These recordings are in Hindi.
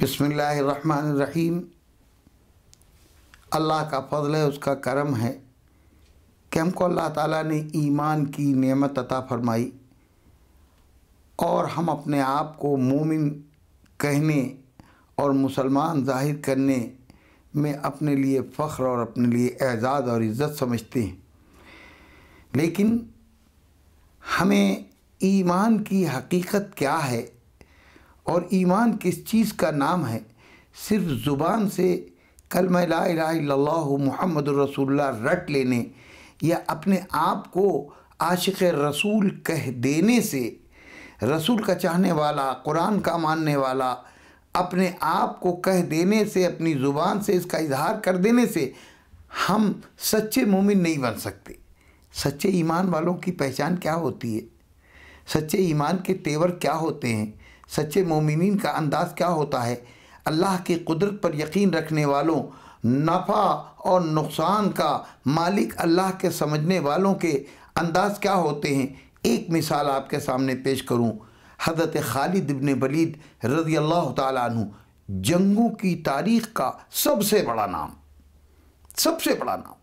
बिस्मिल्लाहिर्रहमानिर्रहीम। अल्लाह का फ़ज़ल है, उसका करम है कि हमको अल्लाह ताला ने ईमान की नेमत अता फ़रमाई और हम अपने आप को मोमिन कहने और मुसलमान ज़ाहिर करने में अपने लिए फ़ख्र और अपने लिए एज़ाज़ और इज़्ज़त समझते हैं। लेकिन हमें ईमान की हकीकत क्या है और ईमान किस चीज़ का नाम है, सिर्फ़ ज़ुबान से कलमा ला इलाहा इल्लल्लाहु मुहम्मदुर रसूलुल्लाह रट लेने या अपने आप को आशिक़ रसूल कह देने से, रसूल का चाहने वाला, कुरान का मानने वाला अपने आप को कह देने से, अपनी ज़ुबान से इसका इजहार कर देने से हम सच्चे मोमिन नहीं बन सकते। सच्चे ईमान वालों की पहचान क्या होती है, सच्चे ईमान के तेवर क्या होते हैं, सच्चे मोमिनीन का अंदाज़ क्या होता है, अल्लाह की कुदरत पर यकीन रखने वालों, नफ़ा और नुकसान का मालिक अल्लाह के समझने वालों के अंदाज़ क्या होते हैं। एक मिसाल आपके सामने पेश करूं, हज़रत खालिद इब्न वलीद रज़ी अल्लाह ताला अन्हु, जंगों की तारीख़ का सबसे बड़ा नाम, सबसे बड़ा नाम।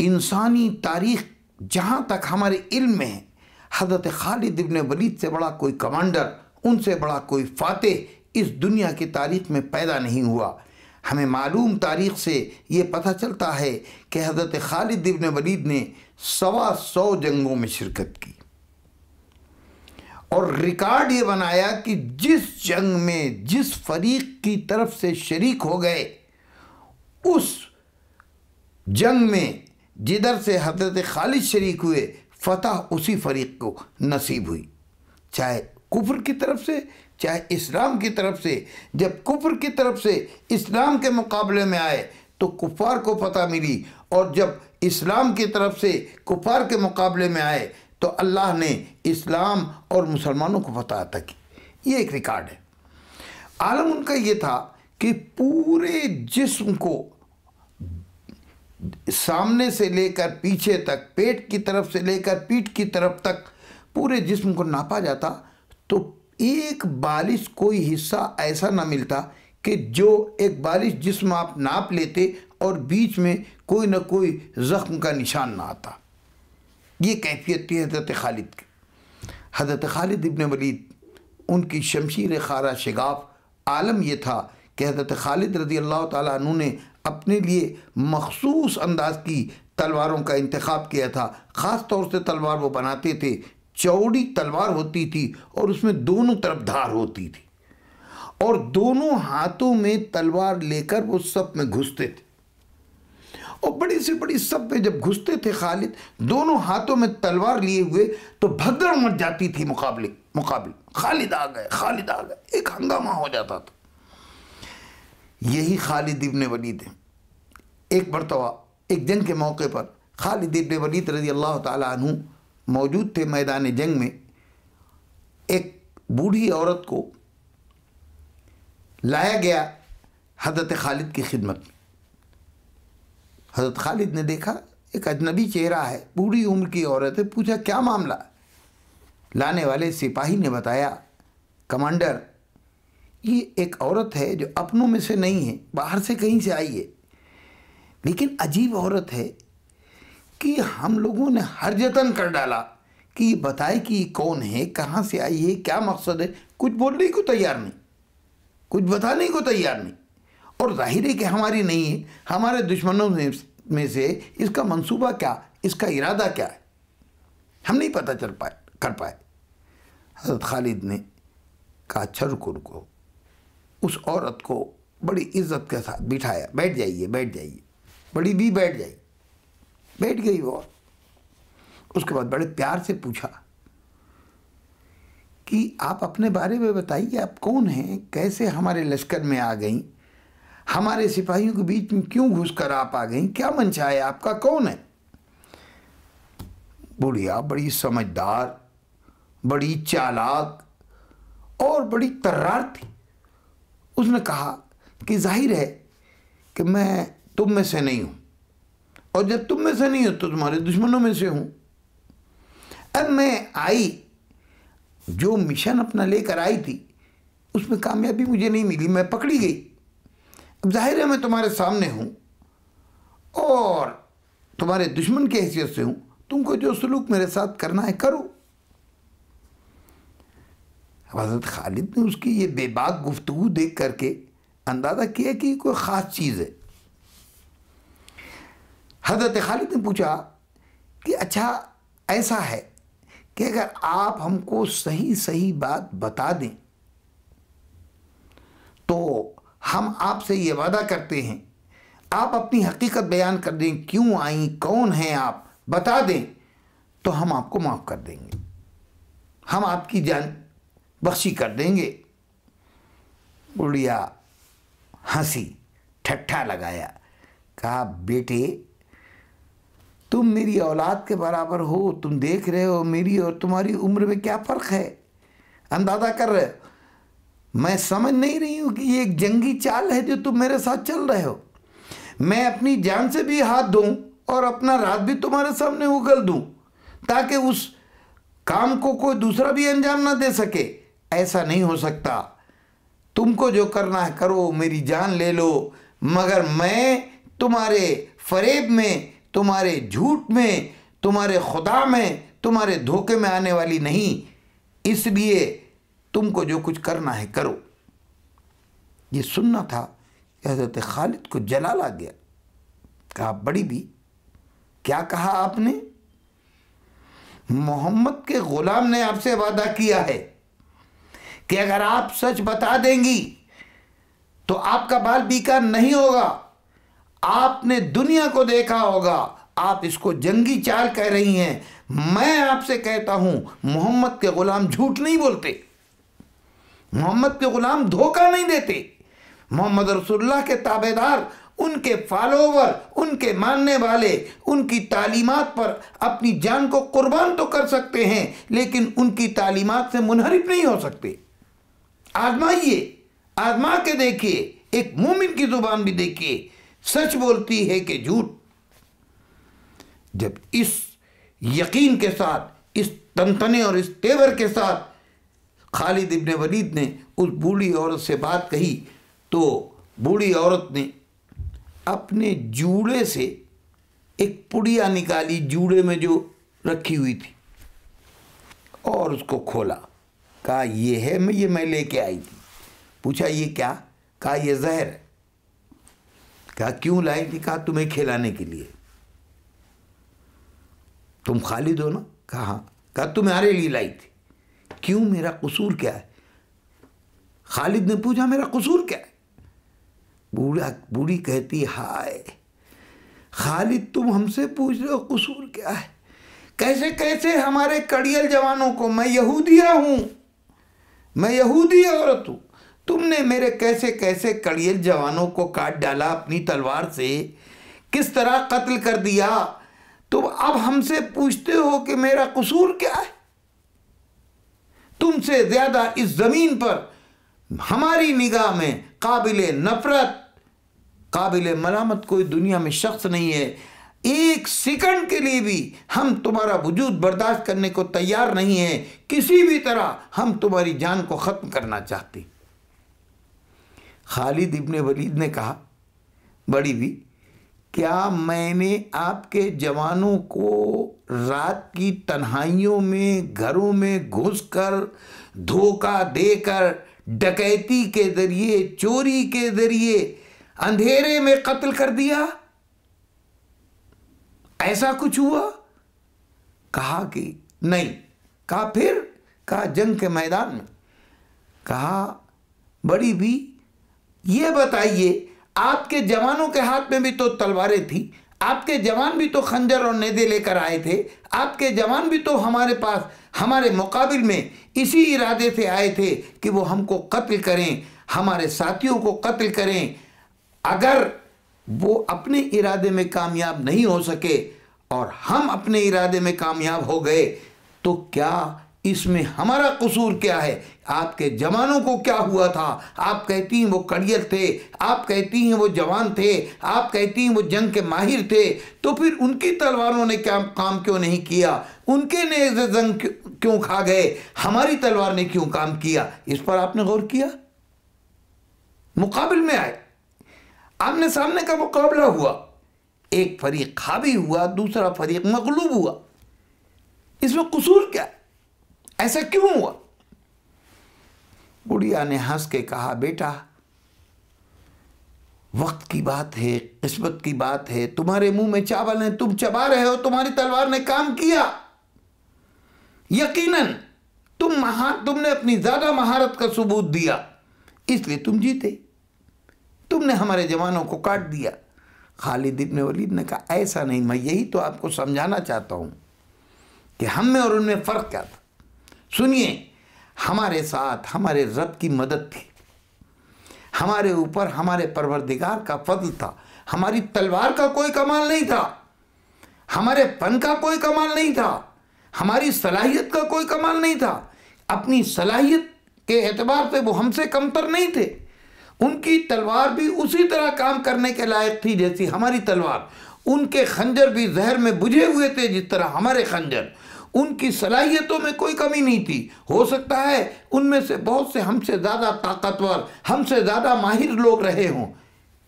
इंसानी तारीख़ जहाँ तक हमारे इल्म में है, हज़रत खालिद इब्न वलीद से बड़ा कोई कमांडर, उनसे बड़ा कोई फ़ातेह इस दुनिया की तारीख़ में पैदा नहीं हुआ। हमें मालूम तारीख़ से ये पता चलता है कि हज़रत खालिद इब्न वलीद ने 125 जंगों में शिरकत की और रिकॉर्ड ये बनाया कि जिस जंग में जिस फरीक की तरफ से शरीक हो गए, उस जंग में जिधर से हज़रत खालिद शरीक हुए, फ़तह उसी फरीक को नसीब हुई, चाहे कुफ्र की तरफ से चाहे इस्लाम की तरफ से। जब कुफ्र की तरफ से इस्लाम के मुकाबले में आए तो कुफ़ार को फतह मिली, और जब इस्लाम की तरफ से कुफ़ार के मुकाबले में आए तो अल्लाह ने इस्लाम और मुसलमानों को फतह अता की। ये एक रिकॉर्ड है। आलम उनका ये था कि पूरे जिस्म को सामने से लेकर पीछे तक, पेट की तरफ से लेकर पीठ की तरफ तक पूरे जिस्म को नापा जाता तो एक बालिश कोई हिस्सा ऐसा ना मिलता कि जो एक बालिश जिस्म आप नाप लेते और बीच में कोई ना कोई ज़ख्म का निशान ना आता। ये कैफियत थी हज़रत खालिद की। हज़रत खालिद इब्न वलीद, उनकी शमशीर खारा शिगाफ। आलम यह था कि हज़रत खालिद रज़ी अल्लाह ताला अन्हु ने अपने लिए मखसूस अंदाज की तलवारों का इंतखाब किया था। ख़ास तौर से तलवार वो बनाते थे, चौड़ी तलवार होती थी और उसमें दोनों तरफ धार होती थी, और दोनों हाथों में तलवार लेकर वो सब में घुसते थे। और बड़ी से बड़ी सब में जब घुसते थे खालिद, दोनों हाथों में तलवार लिए हुए, तो भगदड़ मच जाती थी मुकाबले। खालिद आ गए, खालिद आ गए, एक हंगामा हो जाता था। यही खालिद इब्न वलीद है। एक मरतबा एक जंग के मौके पर खालिद इब्न वलीद रज़ी अल्लाह ताला अन्हु मौजूद थे मैदान जंग में। एक बूढ़ी औरत को लाया गया हज़रत खालिद की खिदमत में। हज़रत खालिद ने देखा एक अजनबी चेहरा है, बूढ़ी उम्र की औरत है। पूछा क्या मामला। लाने वाले सिपाही ने बताया, कमांडर, ये एक औरत है जो अपनों में से नहीं है, बाहर से कहीं से आई है, लेकिन अजीब औरत है कि हम लोगों ने हर जतन कर डाला कि ये बताए कि ये कौन है, कहाँ से आई है, क्या मकसद है। कुछ बोलने को तैयार नहीं, कुछ बताने को तैयार नहीं, और जाहिर है कि हमारी नहीं है, हमारे दुश्मनों में से इसका मंसूबा क्या, इसका इरादा क्या है, हम नहीं पता कर पाए। हज़रत खालिद ने कहा, अच्छा रुको, उस औरत को बड़ी इज्जत के साथ बिठाया, बैठ जाइए, बड़ी भी बैठ जाइए। बैठ गई वो। उसके बाद बड़े प्यार से पूछा कि आप अपने बारे में बताइए, आप कौन हैं, कैसे हमारे लश्कर में आ गई, हमारे सिपाहियों के बीच में क्यों घुसकर आप आ गई, क्या मंशा है आपका, कौन है। बुढ़िया बड़ी समझदार, बड़ी चालाक और बड़ी तर्रार थी। उसने कहा कि जाहिर है कि मैं तुम में से नहीं हूँ, और जब तुम में से नहीं हो तो तुम्हारे दुश्मनों में से हूँ। अब मैं आई, जो मिशन अपना लेकर आई थी, उसमें कामयाबी मुझे नहीं मिली, मैं पकड़ी गई। अब जाहिर है मैं तुम्हारे सामने हूँ और तुम्हारे दुश्मन की हैसियत से हूँ, तुमको जो सलूक मेरे साथ करना है करो। हज़रत खालिद ने उसकी ये बेबाक गुफ्तगू देख करके अंदाज़ा किया कि कोई ख़ास चीज़ है। हज़रत खालिद ने पूछा कि अच्छा ऐसा है कि अगर आप हमको सही सही बात बता दें तो हम आपसे ये वादा करते हैं, आप अपनी हकीकत बयान कर दें, क्यों आई, कौन हैं आप, बता दें तो हम आपको माफ़ कर देंगे, हम आपकी जान बख्शी कर देंगे। बुढ़िया हंसी, ठट्ठा लगाया, कहा बेटे तुम मेरी औलाद के बराबर हो, तुम देख रहे हो मेरी और तुम्हारी उम्र में क्या फ़र्क है, अंदाज़ा कर रहे हो। मैं समझ नहीं रही हूँ कि ये एक जंगी चाल है जो तुम मेरे साथ चल रहे हो। मैं अपनी जान से भी हाथ दूँ और अपना राज भी तुम्हारे सामने उगल दूँ ताकि उस काम को कोई दूसरा भी अंजाम ना दे सके। ऐसा नहीं हो सकता, तुमको जो करना है करो, मेरी जान ले लो, मगर मैं तुम्हारे फरेब में, तुम्हारे झूठ में, तुम्हारे खुदा में, तुम्हारे धोखे में आने वाली नहीं, इसलिए तुमको जो कुछ करना है करो। ये सुनना था कि हज़रत खालिद को जलाल आ गया। कहा बड़ी भी, क्या कहा आपने? मोहम्मद के ग़ुलाम ने आपसे वादा किया है कि अगर आप सच बता देंगी तो आपका बाल बेकार नहीं होगा। आपने दुनिया को देखा होगा, आप इसको जंगी चाल कह रही हैं। मैं आपसे कहता हूं मोहम्मद के ग़ुलाम झूठ नहीं बोलते, मोहम्मद के ग़ुलाम धोखा नहीं देते। मोहम्मद रसूलुल्लाह के ताबेदार, उनके फॉलोवर, उनके मानने वाले उनकी तालीमात पर अपनी जान को कुर्बान तो कर सकते हैं लेकिन उनकी तालीमात से मुनहरिफ नहीं हो सकते। आजमाइए, आजमा के देखिए, एक मोमिन की जुबान भी देखिए, सच बोलती है कि झूठ। जब इस यकीन के साथ, इस तनतने और इस तेवर के साथ खालिद इब्ने वलीद ने उस बूढ़ी औरत से बात कही तो बूढ़ी औरत ने अपने जूड़े से एक पुड़िया निकाली, जूड़े में जो रखी हुई थी, और उसको खोला। कहा ये है, मैं लेके आई थी। पूछा ये क्या? कहा ये जहर है। कहा क्यों लाई थी? कहा तुम्हें खिलाने के लिए। तुम खालिद हो ना? कहा हाँ। कहा तुम्हारे लिए लाई थी। क्यों, मेरा कसूर क्या है? खालिद ने पूछा मेरा कसूर क्या है? बूढ़ी कहती हाय खालिद, तुम हमसे पूछ रहे हो कसूर क्या है? कैसे कैसे हमारे कड़ियल जवानों को, मैं यहूदिया हूं, मैं यहूदी औरत हूं, तुमने मेरे कैसे कैसे कड़ियल जवानों को काट डाला अपनी तलवार से, किस तरह कत्ल कर दिया। तुम अब हमसे पूछते हो कि मेरा कसूर क्या है? तुमसे ज्यादा इस जमीन पर हमारी निगाह में काबिले नफरत, काबिले मलामत कोई दुनिया में शख्स नहीं है। एक सेकंड के लिए भी हम तुम्हारा वजूद बर्दाश्त करने को तैयार नहीं है। किसी भी तरह हम तुम्हारी जान को ख़त्म करना चाहते। खालिद इब्ने वलीद ने कहा बड़ी भी, क्या मैंने आपके जवानों को रात की तन्हाइयों में, घरों में घुसकर, धोखा देकर, डकैती के ज़रिए, चोरी के ज़रिए, अंधेरे में कत्ल कर दिया? ऐसा कुछ हुआ? कहा कि नहीं। कहा फिर? कहा जंग के मैदान में। कहा बड़ी भी, ये बताइए आपके जवानों के हाथ में भी तो तलवारें थी, आपके जवान भी तो खंजर और नेज़े लेकर आए थे, आपके जवान भी तो हमारे पास, हमारे मुकाबिल में इसी इरादे से आए थे कि वो हमको कत्ल करें, हमारे साथियों को कत्ल करें। अगर वो अपने इरादे में कामयाब नहीं हो सके और हम अपने इरादे में कामयाब हो गए तो क्या इसमें हमारा कसूर क्या है? आपके जवानों को क्या हुआ था? आप कहती हैं वो कड़ियल थे, आप कहती हैं वो जवान थे, आप कहती हैं वो जंग के माहिर थे, तो फिर उनकी तलवारों ने क्या काम क्यों नहीं किया? उनके नेज़े जंग क्यों खा गए? हमारी तलवार ने क्यों काम किया? इस पर आपने गौर किया? मुकाबले में आए, आमने सामने का मुकाबला हुआ, एक फरीक हावी हुआ, दूसरा फरीक मगलूब हुआ। इसमें कसूर क्या, ऐसा क्यों हुआ? बुढ़िया ने हंस के कहा, बेटा वक्त की बात है, किस्मत की बात है, तुम्हारे मुंह में चावल है, तुम चबा रहे हो, तुम्हारी तलवार ने काम किया। यकीनन तुमने अपनी ज्यादा महारत का सबूत दिया, इसलिए तुम जीते, तुमने हमारे जवानों को काट दिया। खालिद इब्न वलीद ने कहा, ऐसा नहीं, मैं यही तो आपको समझाना चाहता हूं कि हम में और उनमें फर्क क्या था। सुनिए, हमारे साथ हमारे रब की मदद थी, हमारे ऊपर हमारे परवरदिगार का फजल था। हमारी तलवार का कोई कमाल नहीं था, हमारे फन का कोई कमाल नहीं था, हमारी सलाहियत का कोई कमाल नहीं था। अपनी सलाहियत के एतबार से वो हमसे कमतर नहीं थे। उनकी तलवार भी उसी तरह काम करने के लायक थी जैसी हमारी तलवार। उनके खंजर भी जहर में बुझे हुए थे जिस तरह हमारे खंजर। उनकी सलाहियतों में कोई कमी नहीं थी। हो सकता है उनमें से बहुत से हमसे ज़्यादा ताकतवर, हमसे ज़्यादा माहिर लोग रहे हों,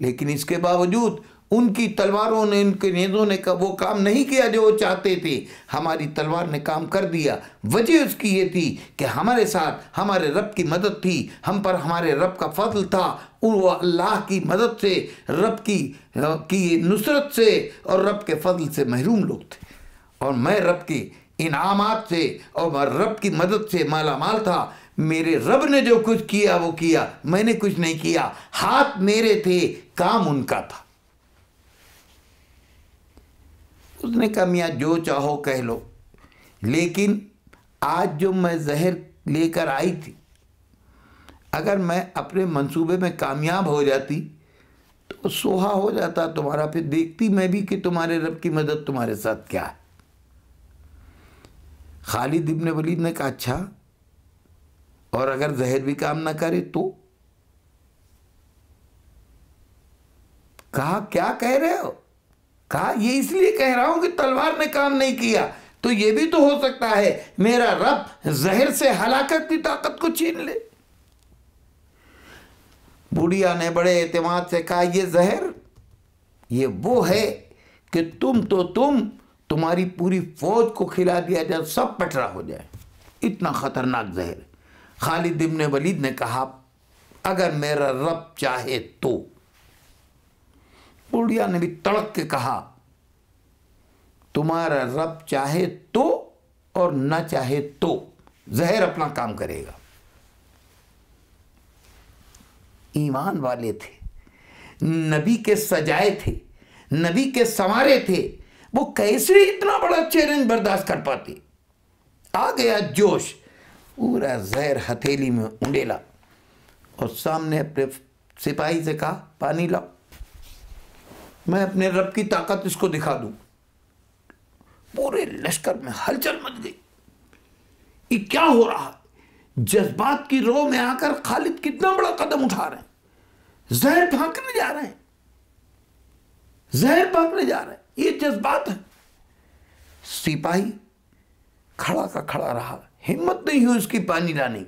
लेकिन इसके बावजूद उनकी तलवारों ने, उनके नेज़ों ने वो काम नहीं किया जो वो चाहते थे। हमारी तलवार ने काम कर दिया। वजह उसकी ये थी कि हमारे साथ हमारे रब की मदद थी, हम पर हमारे रब का फजल था। वो अल्लाह की मदद से, रब की नुसरत से और रब के फजल से महरूम लोग थे, और मैं रब की इनामात से और रब की मदद से माला माल था। मेरे रब ने जो कुछ किया वो किया, मैंने कुछ नहीं किया। हाथ मेरे थे, काम उनका था। उसने कहा, मियाँ जो चाहो कह लो, लेकिन आज जो मैं जहर लेकर आई थी, अगर मैं अपने मंसूबे में कामयाब हो जाती तो सोहा हो जाता तुम्हारा। फिर देखती मैं भी कि तुम्हारे रब की मदद तुम्हारे साथ क्या है। खालिद इब्न वलीद ने कहा, अच्छा, और अगर जहर भी काम ना करे तो? कहा, क्या कह रहे हो? कहा, ये इसलिए कह रहा हूं कि तलवार ने काम नहीं किया, तो ये भी तो हो सकता है मेरा रब जहर से हलाकत की ताकत को छीन ले। बुढ़िया ने बड़े एतमाद से कहा, ये जहर ये वो है कि तुम्हारी पूरी फौज को खिला दिया जाए, सब पटरा हो जाए, इतना खतरनाक जहर। खालिद इब्न वलीद ने कहा, अगर मेरा रब चाहे तो। बुढ़िया ने भी तड़क के कहा, तुम्हारा रब चाहे तो और न चाहे तो जहर अपना काम करेगा। ईमान वाले थे, नबी के सजाए थे, नबी के संवारे थे, वो कैसे इतना बड़ा चैलेंज बर्दाश्त कर पाते? आ गया जोश, पूरा जहर हथेली में उंडेला और सामने अपने सिपाही से कहा, पानी लाओ, मैं अपने रब की ताकत इसको दिखा दूं। पूरे लश्कर में हलचल मच गई। ये क्या हो रहा? जज्बात की रो में आकर खालिद कितना बड़ा कदम उठा रहे हैं, जहर फेंकने जा रहे हैं, जहर फेंकने जा रहे हैं। ये जज्बात है। सिपाही खड़ा का खड़ा रहा, हिम्मत नहीं हुई उसकी पानी लाने।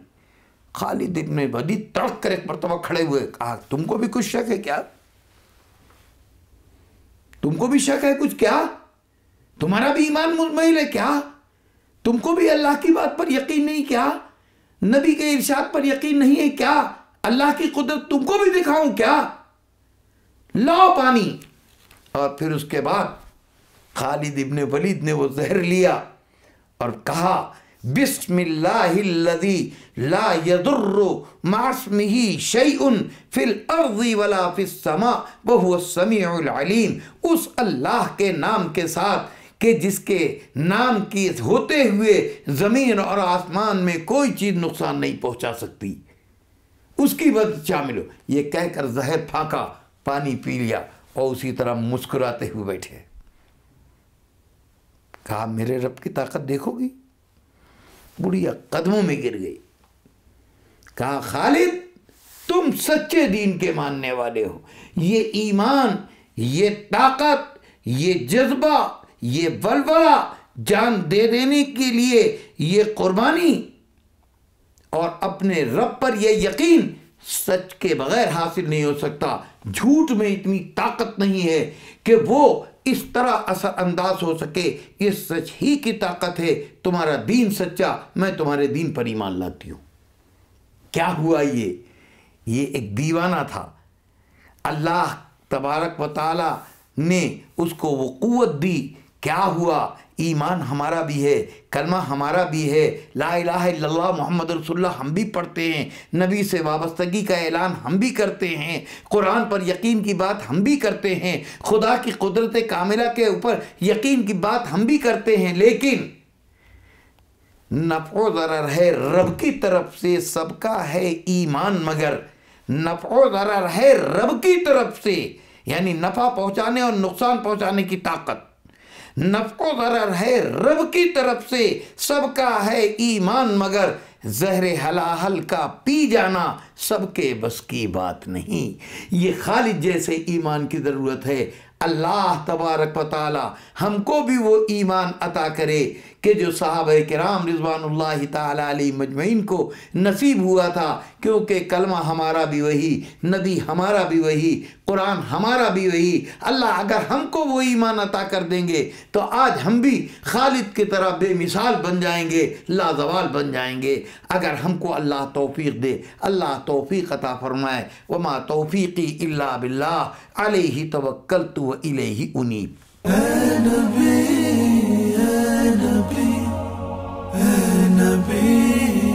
खालिद इब्न वलीद तड़क कर एक मरतबा खड़े हुए, कहा, तुमको भी कुछ शक है क्या? तुमको भी शक है कुछ क्या? तुम्हारा भी ईमान मुजमइल है क्या? तुमको भी अल्लाह की बात पर यकीन नहीं क्या? नबी के इरशाद पर यकीन नहीं है क्या? अल्लाह की कुदरत तुमको भी दिखाऊं क्या? लाओ पानी। और फिर उसके बाद खालिद इब्न वलीद ने वो जहर लिया और कहा, बिस्मिल्लाहिल्लज़ी ला यदुर्रु मास्मिही शैउन फिल अर्ज़ि वला फिस समा वहुवस समीउल अलीम। उस अल्लाह के नाम के साथ कि जिसके नाम की होते हुए ज़मीन और आसमान में कोई चीज़ नुकसान नहीं पहुंचा सकती, उसकी मदद शामिल हो। ये कहकर जहर फांका, पानी पी लिया और उसी तरह मुस्कुराते हुए बैठे। कहा, मेरे रब की ताकत देखोगी? बुढ़िया कदमों में गिर गई। कहा, खालिद तुम सच्चे दीन के मानने वाले हो। ये ईमान, ये ताकत, ये जज्बा, ये वलवला, जान दे देने के लिए ये कुर्बानी और अपने रब पर ये यकीन, सच के बगैर हासिल नहीं हो सकता। झूठ में इतनी ताकत नहीं है कि वो इस तरह असर अंदाज हो सके। ये सच ही की ताकत है। तुम्हारा दीन सच्चा, मैं तुम्हारे दीन पर ईमान लाती हूँ। क्या हुआ? ये एक दीवाना था। अल्लाह तबारक व तआला ने उसको वो कुव्वत दी। क्या हुआ? ईमान हमारा भी है, कलमा हमारा भी है, ला इलाहा इल्लल्लाह मुहम्मद रसूलुल्लाह हम भी पढ़ते हैं, नबी से वाबस्तगी का ऐलान हम भी करते हैं, कुरान पर यकीन की बात हम भी करते हैं, खुदा की कुदरत कामिला के ऊपर यकीन की बात हम भी करते हैं। लेकिन नफ़ो ज़रर है रब की तरफ से, सबका है ईमान मगर। नफ़ो ज़रर है रब की तरफ से, यानी नफ़ा पहुँचाने और नुकसान पहुँचाने की ताकत। नफ़ो ज़रर है रब की तरफ से, सबका है ईमान मगर। ज़हरे हलाहल का पी जाना सबके बस की बात नहीं। ये खालिद जैसे ईमान की ज़रूरत है। अल्लाह तबारक व तआला हमको भी वो ईमान अता करे कि जो सहाबा किराम रिज़वानुल्लाहि तआला अलैहिम अजमईन को नसीब हुआ था। क्योंकि कलमा हमारा भी वही, नबी हमारा भी वही, कुरान हमारा भी वही। अल्लाह अगर हमको वो ईमान अता कर देंगे तो आज हम भी खालिद की तरह बेमिसाल बन जाएंगे, लाजवाल बन जाएंगे। अगर हमको अल्लाह तौफीक दे, अल्लाह तौफीक अता फरमाए। वमा तौफीकी इल्ला बिल्लाह अलैहि तवक्कलतु व इलैहि उनीब। नबी